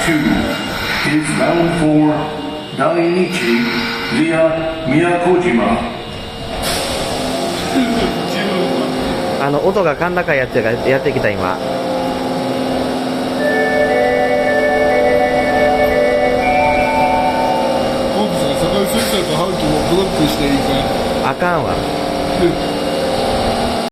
2 is bound for Dainichi via Miyakojima. 音が甲高いやつがやってきた今。本部さん、坂井先生とハルトをブロックしていいかい？あかんわ。